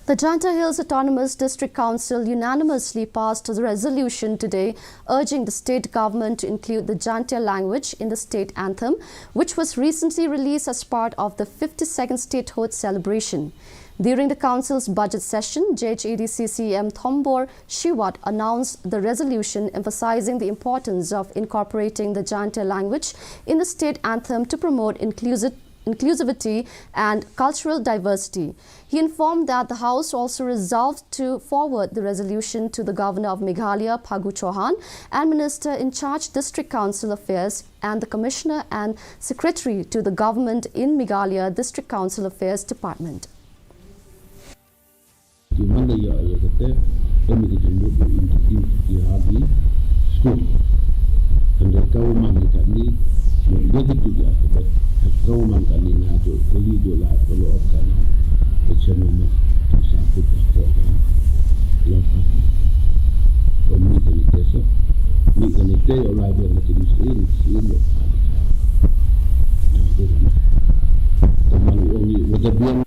The Jaintia Hills Autonomous District Council unanimously passed a resolution today urging the state government to include the Jaintia language in the state anthem, which was recently released as part of the 52nd statehood celebration. During the council's budget session, Jhadc CCM Thombor Shiwat announced the resolution emphasizing the importance of incorporating the Jaintia language in the state anthem to promote inclusivity and cultural diversity. He informed that the House also resolved to forward the resolution to the Governor of Meghalaya, Phagu Chauhan, and Minister in charge District Council Affairs, and the Commissioner and Secretary to the Government in Meghalaya District Council Affairs Department. Kauman kanina do kolido la polo okana echenoma sapu ko la mi kanite ola de na tin lo na do na taman ongi wada biang